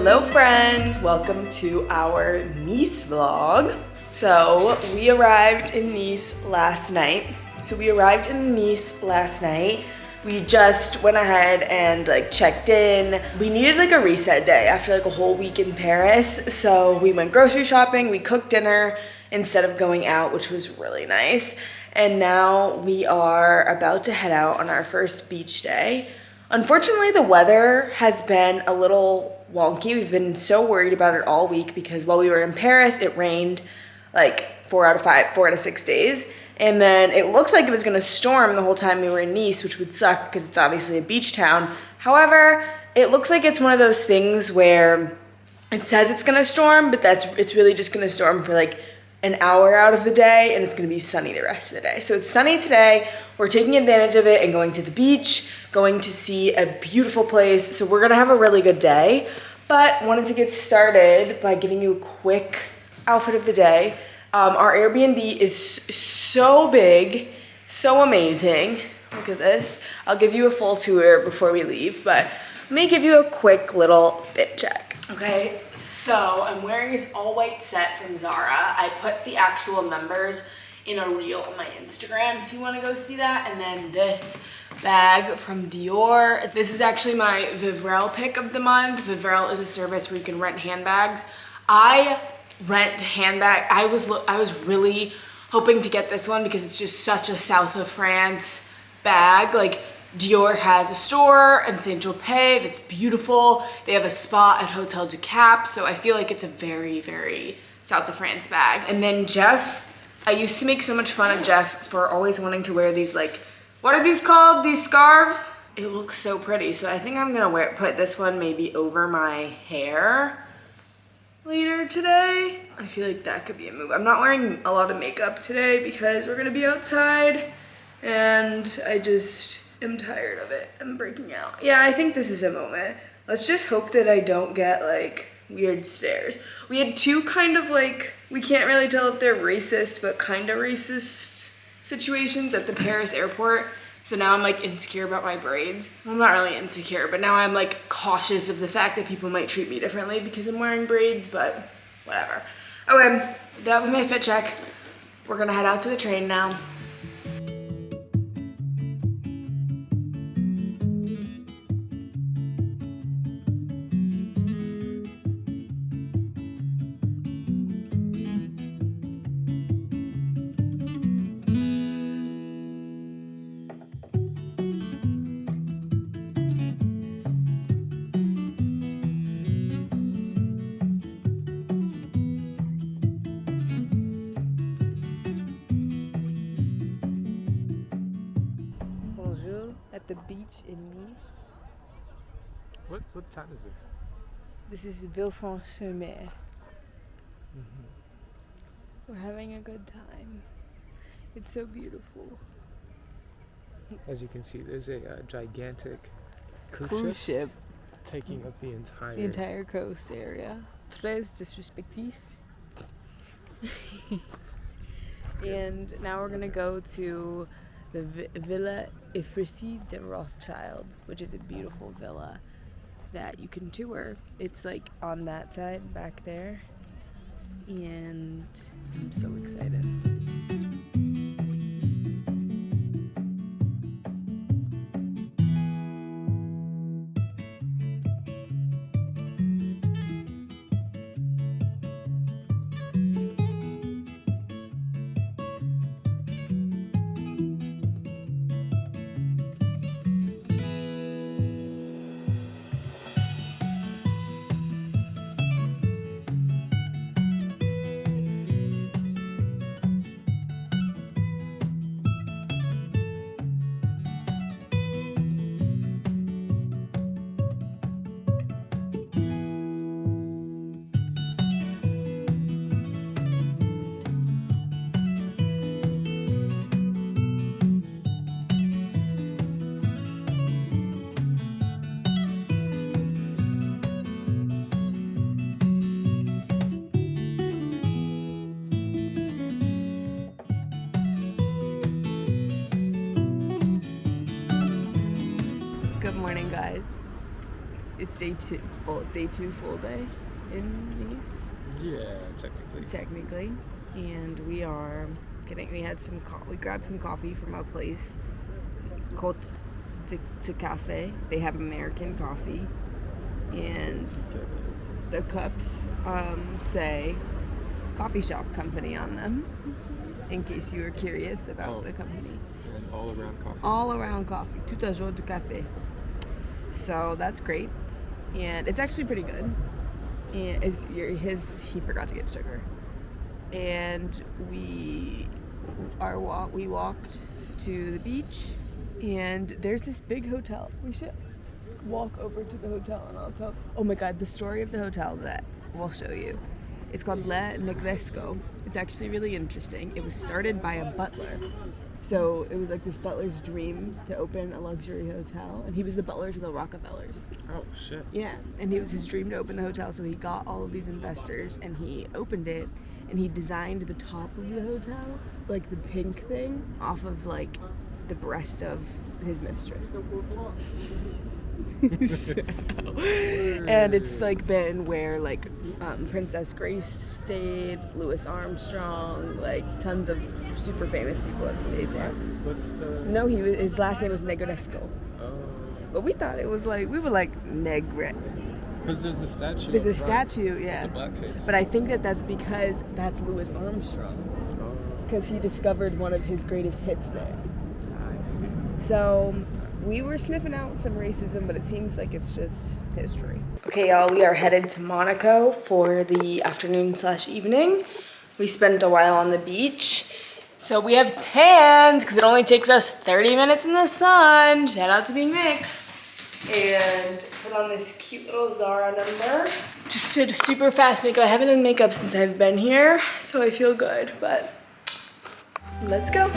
Hello friends, welcome to our Nice vlog. So we arrived in Nice last night. We just went ahead and checked in. We needed a reset day after a whole week in Paris. So we went grocery shopping, we cooked dinner instead of going out, which was really nice. And now we are about to head out on our first beach day. Unfortunately, the weather has been a little wonky. We've been so worried about it all week because while we were in Paris, it rained 4 out of 6 days. And then it looks like it was gonna storm the whole time we were in Nice, which would suck because it's obviously a beach town. However, it looks like it's one of those things where it says it's gonna storm, but it's really just gonna storm for an hour out of the day, and it's gonna be sunny the rest of the day. So it's sunny today. We're taking advantage of it and going to the beach, going to see a beautiful place. So we're gonna have a really good day, but wanted to get started by giving you a quick outfit of the day. Our Airbnb is so big, so amazing. Look at this. I'll give you a full tour before we leave, but let me give you a quick little fit check. Okay, so I'm wearing this all white set from Zara. I put the actual numbers in a reel on my Instagram if you wanna go see that. And then this bag from Dior. This is actually my Vivrel pick of the month. Vivrel is a service where you can rent handbags. I rent handbag. I was really hoping to get this one because it's just such a south of France bag. Dior has a store in Saint-Tropez that's beautiful. They have a spot at Hotel du Cap, so I feel like it's a very, very south of France bag. And then Jeff, I used to make so much fun of Jeff for always wanting to wear these what are these called? These scarves? It looks so pretty, so I think I'm gonna put this one maybe over my hair later today. I feel like that could be a move. I'm not wearing a lot of makeup today because we're gonna be outside and I just am tired of it. I'm breaking out. Yeah, I think this is a moment. Let's just hope that I don't get weird stares. We had two we can't really tell if they're racist, but kind of racist situations at the Paris airport. So now I'm insecure about my braids. Well, I'm not really insecure, but now I'm cautious of the fact that people might treat me differently because I'm wearing braids, but whatever. Okay, that was my fit check. We're gonna head out to the train now. At the beach in Nice. What town is this? This is Villefranche-sur-Mer. We're having a good time. It's so beautiful. As you can see, there's a gigantic Cruise ship taking up the entire coast area. Très disrespectif. And now we're gonna go to the Villa Ifrisi de Rothschild, which is a beautiful villa that you can tour. It's on that side back there, and I'm so excited. Good morning, guys. it's day two full day in Nice. Yeah, technically. And we grabbed some coffee from a place called to Cafe. They have American coffee, and the cups say coffee shop company on them, in case you were curious about the company. And all around coffee. All around coffee. Tout un jour de café. So that's great, and it's actually pretty good. And he forgot to get sugar, and we walked to the beach, and there's this big hotel. We should walk over to the hotel, and I'll tell. Oh my God, the story of the hotel that we'll show you. It's called Negresco. It's actually really interesting. It was started by a butler. So it was like this butler's dream to open a luxury hotel, and he was the butler to the Rockefellers. Oh shit. Yeah, and it was his dream to open the hotel, so he got all of these investors, and he opened it, and he designed the top of the hotel, like the pink thing, off of like the breast of his mistress. And it's like been where like Princess Grace stayed, Louis Armstrong, like tons of super famous people have stayed there. What's the? No, his last name was Negresco. Oh. But we thought it was like, we were like Negre. Because there's a statue. There's a statue, yeah. The blackface. But I think that's because that's Louis Armstrong. Oh. Because he discovered one of his greatest hits there. I see. So we were sniffing out some racism, but it seems like it's just history. Okay, y'all, we are headed to Monaco for the afternoon/evening. We spent a while on the beach. So we have tanned because it only takes us 30 minutes in the sun. Shout out to being mixed. And put on this cute little Zara number. Just did super fast makeup. I haven't done makeup since I've been here, so I feel good, but let's go.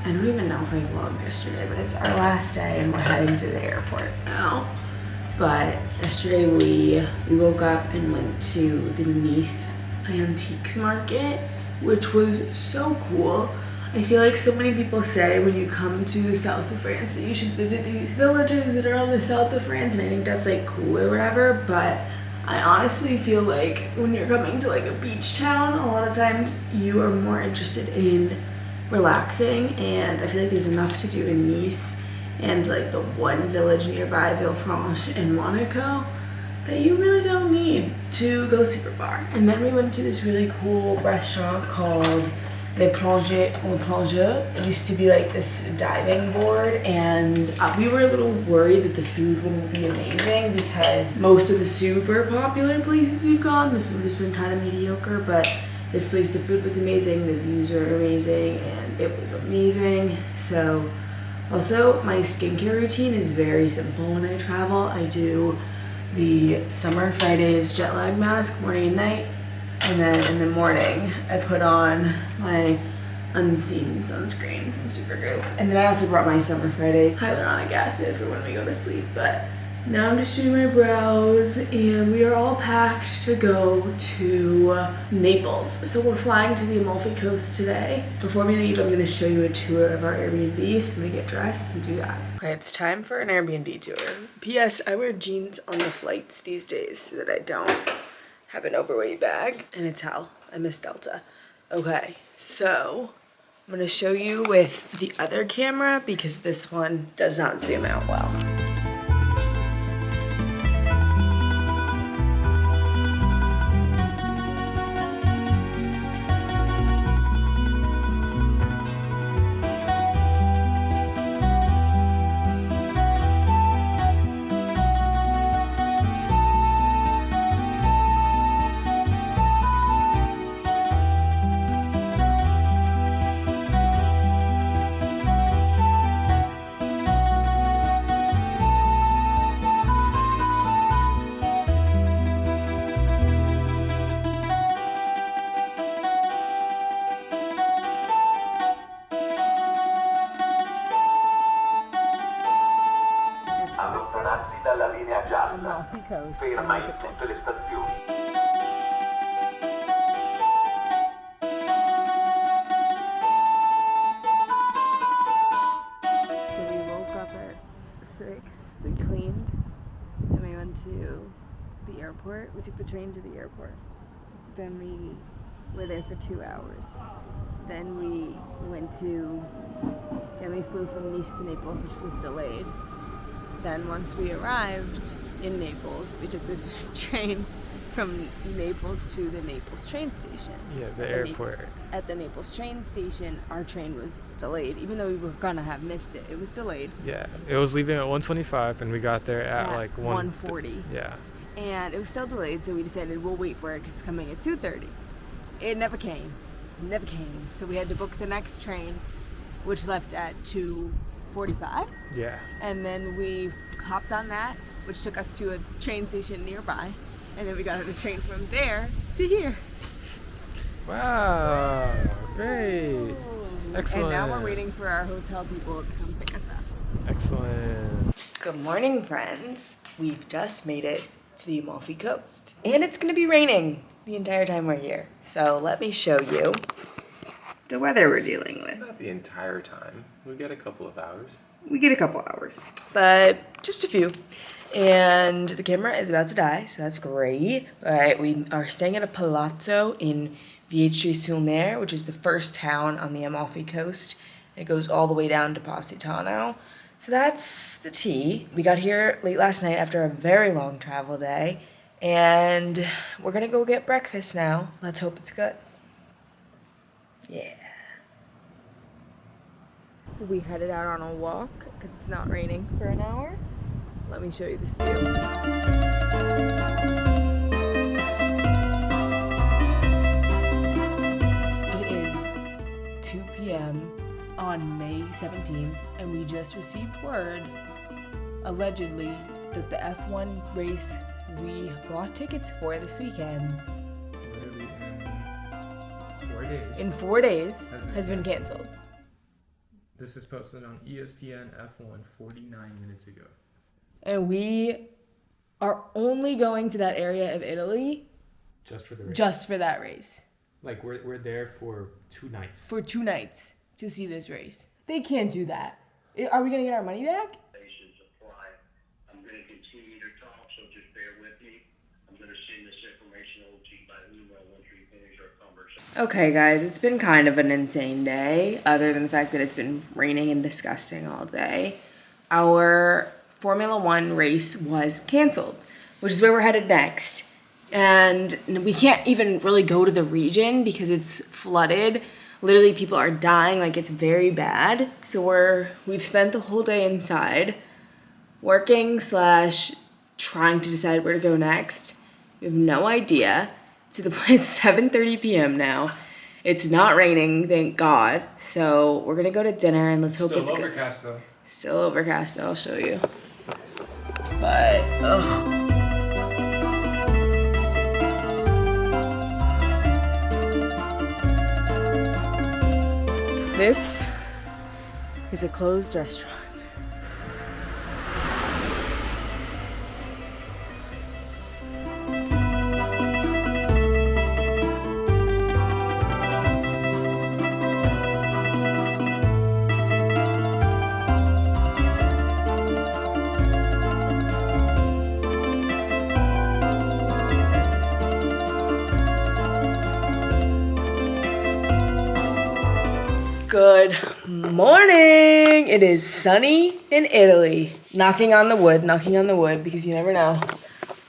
I don't even know if I vlogged yesterday, but it's our last day and we're heading to the airport now. But yesterday we woke up and went to the Nice antiques market, which was so cool. I feel like so many people say when you come to the south of France that you should visit these villages that are on the south of France, and I think that's like cool or whatever, but I honestly feel like when you're coming to like a beach town, a lot of times you are more interested in relaxing, and I feel like there's enough to do in Nice and like the one village nearby, Villefranche in Monaco, that you really don't need to go super far. And then we went to this really cool restaurant called Le Plongeur. It used to be like this diving board, and we were a little worried that the food wouldn't be amazing because most of the super popular places we've gone, the food has been kind of mediocre, but this place, the food was amazing, the views were amazing, and it was amazing. So, also, my skincare routine is very simple when I travel. I do the Summer Fridays jet lag mask morning and night, and then in the morning I put on my Unseen sunscreen from Supergoop. And then I also brought my Summer Fridays hyaluronic acid for when we go to sleep. But now I'm just doing my brows, and we are all packed to go to Naples. So we're flying to the Amalfi Coast today. Before we leave, I'm going to show you a tour of our Airbnb, so I'm going to get dressed and do that. Okay, it's time for an Airbnb tour. P.S. I wear jeans on the flights these days so that I don't have an overweight bag, and it's hell. I miss Delta. Okay, so I'm going to show you with the other camera because this one does not zoom out well. Amalfi Coast. And look at this. So we woke up at 6. We cleaned, and we went to the airport. We took the train to the airport. Then we were there for 2 hours. Then we flew from Nice to Naples, which was delayed. Then once we arrived in Naples, we took the train from Naples to the Naples train station. Yeah, the airport. At the Naples train station, our train was delayed. Even though we were gonna have missed it, it was delayed. Yeah, it was leaving at 1:25, and we got there at like 1:40. Yeah. And it was still delayed, so we decided we'll wait for it because it's coming at 2:30. It never came. So we had to book the next train, which left at 2:45. Yeah. And then we hopped on that, which took us to a train station nearby. And then we got on a train from there to here. Wow. Great. Excellent. And now we're waiting for our hotel people to come pick us up. Excellent. Good morning, friends. We've just made it to the Amalfi Coast. And it's gonna be raining the entire time we're here. So let me show you the weather we're dealing with. Not the entire time. We get a couple of hours. We get a couple hours, but just a few. And the camera is about to die, so that's great. But we are staying at a Palazzo in Vietri-sur-Mer, which is the first town on the Amalfi Coast. It goes all the way down to Positano. So that's the tea. We got here late last night after a very long travel day, and we're gonna go get breakfast now. Let's hope it's good. Yeah. We headed out on a walk because it's not raining for an hour. Let me show you this view. It is 2 p.m. on May 17th, and we just received word, allegedly, that the F1 race we bought tickets for this weekend Literally in 4 days. in 4 days has been canceled. This is posted on ESPN F1 49 minutes ago. And we are only going to that area of Italy Just for the race. just for that race. Like we're there for 2 nights. For 2 nights to see this race. They can't do that. Are we going to get our money back? Apply. I'm going to continue to talk, so just bear with me. I'm going to send this information over to you by email once we finish our conversation. Okay, guys, it's been kind of an insane day, other than the fact that it's been raining and disgusting all day. Our Formula One race was canceled, which is where we're headed next. And we can't even really go to the region because it's flooded. Literally, people are dying, like it's very bad. So we've spent the whole day inside, working / trying to decide where to go next. We have no idea. It's 7:30 p.m. now. It's not raining, thank God. So we're gonna go to dinner and let's hope it's good. Still overcast though. Still overcast, I'll show you. But, ugh. This is a closed restaurant. Good morning! It is sunny in Italy. Knocking on the wood because you never know.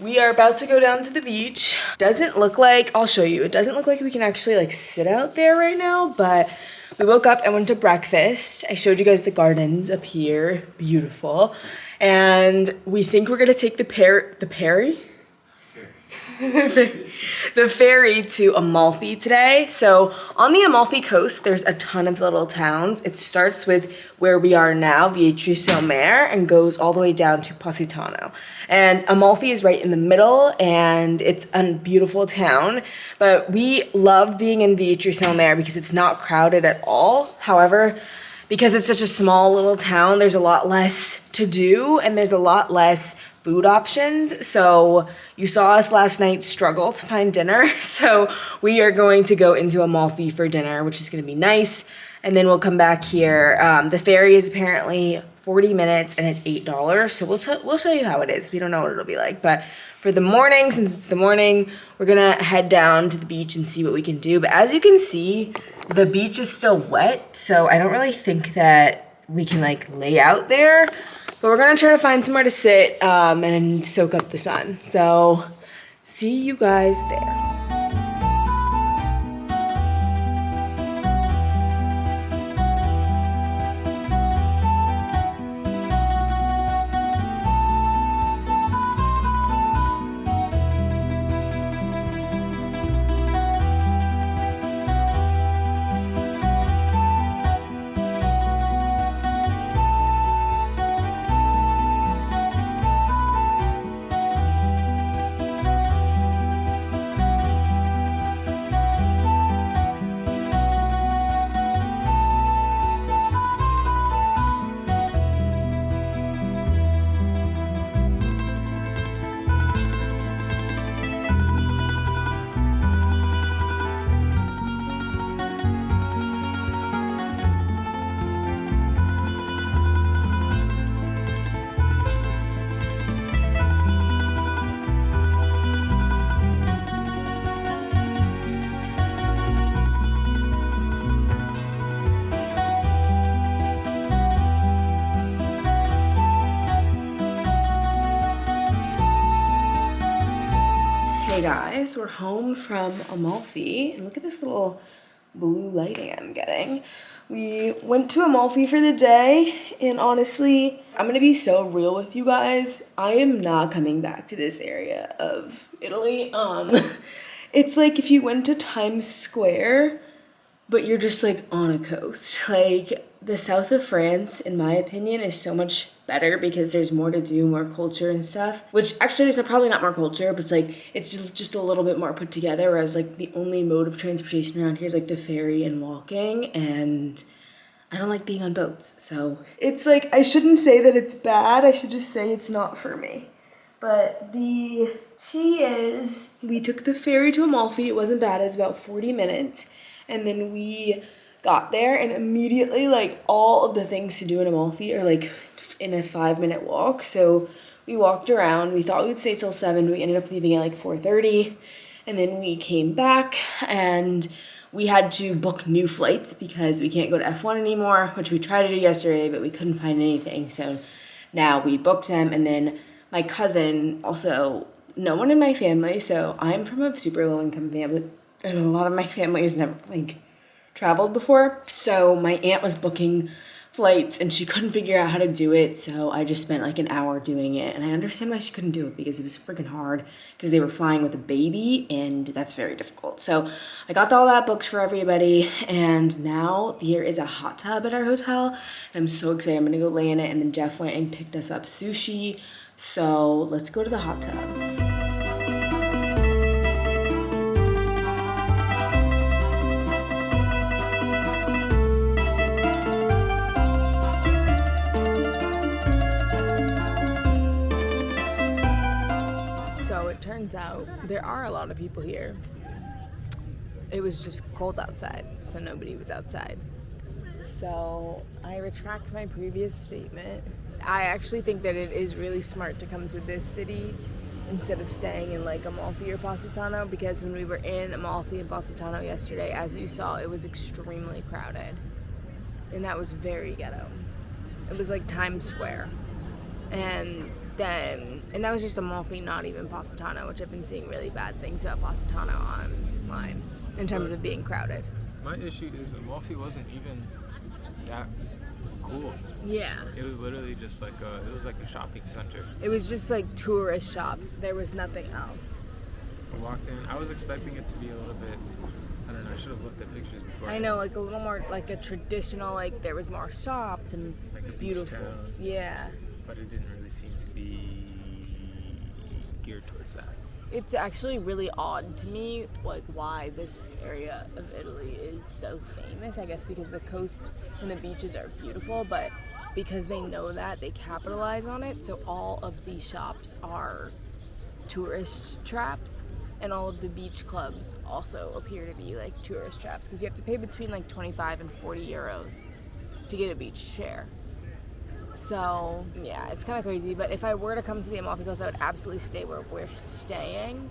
We are about to go down to the beach. Doesn't look like, I'll show you, it doesn't look like we can actually like sit out there right now, but we woke up and went to breakfast. I showed you guys the gardens up here, beautiful. And we think we're gonna take the ferry to Amalfi today. So on the Amalfi Coast, there's a ton of little towns. It starts with where we are now, Vietri-sur-Mer, and goes all the way down to Positano. And Amalfi is right in the middle, and it's a beautiful town. But we love being in Vietri-sur-Mer because it's not crowded at all. However, because it's such a small little town, there's a lot less to do, and there's a lot less food options. So you saw us last night struggle to find dinner. So we are going to go into Amalfi for dinner, which is gonna be nice. And then we'll come back here. The ferry is apparently 40 minutes and it's $8. So we'll show you how it is. We don't know what it'll be like, but for the morning, since it's the morning, we're gonna head down to the beach and see what we can do. But as you can see, the beach is still wet, so I don't really think that we can like lay out there. But we're gonna try to find somewhere to sit and soak up the sun. So see you guys there. Hey guys, we're home from Amalfi, and look at this little blue lighting I'm getting. We went to Amalfi for the day, and honestly, I'm gonna be so real with you guys. I am not coming back to this area of Italy. It's like if you went to Times Square, but you're just like on a coast. Like the south of France, in my opinion, is so much better because there's more to do, more culture and stuff. Which actually there's probably not more culture, but it's like it's just a little bit more put together. Whereas like the only mode of transportation around here is like the ferry and walking, and I don't like being on boats. So it's like I shouldn't say that it's bad. I should just say it's not for me. But the tea is we took the ferry to Amalfi. It wasn't bad. It was about 40 minutes. And then we got there and immediately like all of the things to do in Amalfi are like in a 5-minute walk. So we walked around. We thought we'd stay till 7. We ended up leaving at like 4:30. And then we came back and we had to book new flights because we can't go to F1 anymore, which we tried to do yesterday, but we couldn't find anything. So now we booked them. And then my cousin, also no one in my family, so I'm from a super low income family, and a lot of my family has never like traveled before. So my aunt was booking flights and she couldn't figure out how to do it. So I just spent like an hour doing it. And I understand why she couldn't do it because it was freaking hard because they were flying with a baby and that's very difficult. So I got all that booked for everybody. And now there is a hot tub at our hotel. And I'm so excited. I'm gonna go lay in it. And then Jeff went and picked us up sushi. So let's go to the hot tub. Turns out there are a lot of people here. It was just cold outside, so nobody was outside. So I retract my previous statement. I actually think that it is really smart to come to this city instead of staying in like Amalfi or Positano, because when we were in Amalfi and Positano yesterday, as you saw, it was extremely crowded. And that was very ghetto. It was like Times Square. And that was just Amalfi, not even Positano, which I've been seeing really bad things about Positano online in terms of being crowded. My issue is Amalfi wasn't even that cool. Yeah. It was literally just like a shopping center. It was just like tourist shops. There was nothing else. I walked in. I was expecting it to be a little bit, I don't know, I should have looked at pictures before. I know, like a little more like a traditional, like there was more shops and like a beautiful. Beach town. Yeah. But it didn't really seem to be geared towards that. It's actually really odd to me, like why this area of Italy is so famous. I guess because the coast and the beaches are beautiful, but because they know that, they capitalize on it. So all of these shops are tourist traps, and all of the beach clubs also appear to be like tourist traps, because you have to pay between like 25 and 40 euros to get a beach share. So yeah, it's kind of crazy. But if I were to come to the Amalfi Coast, I would absolutely stay where we're staying.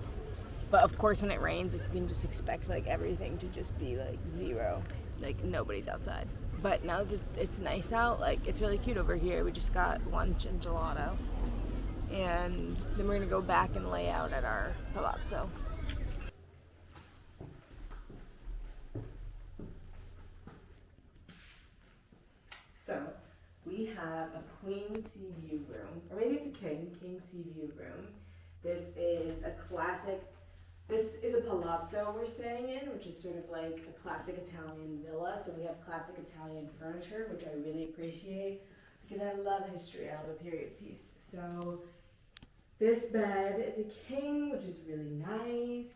But of course, when it rains, you can just expect like everything to just be like zero, like nobody's outside. But now that it's nice out, like it's really cute over here. We just got lunch and gelato, and then we're gonna go back and lay out at our Palazzo. So we have a queen sea view room, or maybe it's a king sea view room. This is a classic. This is a palazzo we're staying in, which is sort of like a classic Italian villa. So we have classic Italian furniture, which I really appreciate because I love history. I love a period piece. So this bed is a king, which is really nice.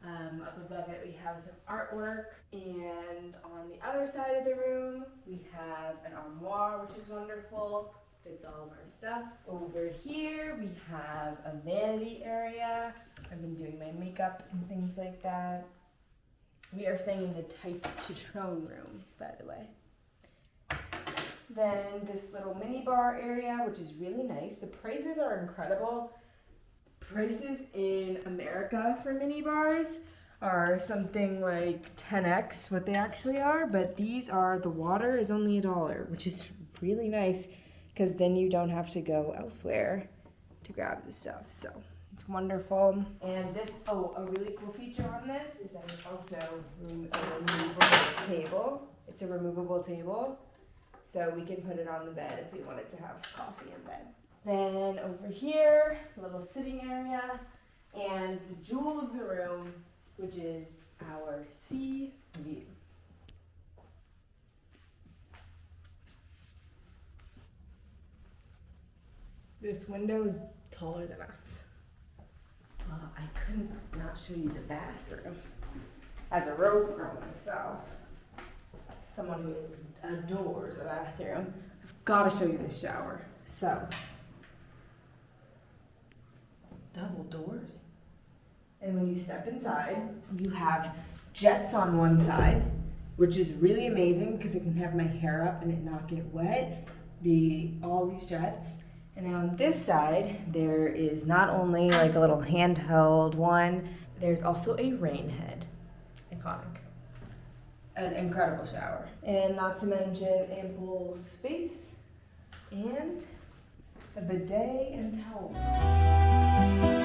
Up above it we have some artwork, and on the other side of the room we have an armoire, which is wonderful. Fits all of our stuff. Over here we have a vanity area. I've been doing my makeup and things like that. We are staying in the type to throne room, by the way. Then this little mini bar area, which is really nice. The prices are incredible. Prices in America for mini bars are something like 10x what they actually are, but these are, the water is only $1, which is really nice because then you don't have to go elsewhere to grab the stuff. So it's wonderful. And this, a really cool feature on this is that it's also a removable table. It's a removable table, so we can put it on the bed if we wanted to have coffee in bed. Then over here, a little sitting area, and the jewel of the room, which is our sea view. This window is taller than us. Well, I couldn't not show you the bathroom. As a road girl myself, someone who adores a bathroom, I've got to show you this shower. So, double doors. And when you step inside, you have jets on one side, which is really amazing because it can have my hair up and it not get wet. Be all these jets. And then on this side, there is not only like a little handheld one, there's also a rain head. Iconic. An incredible shower. And not to mention ample space and a bidet and towel.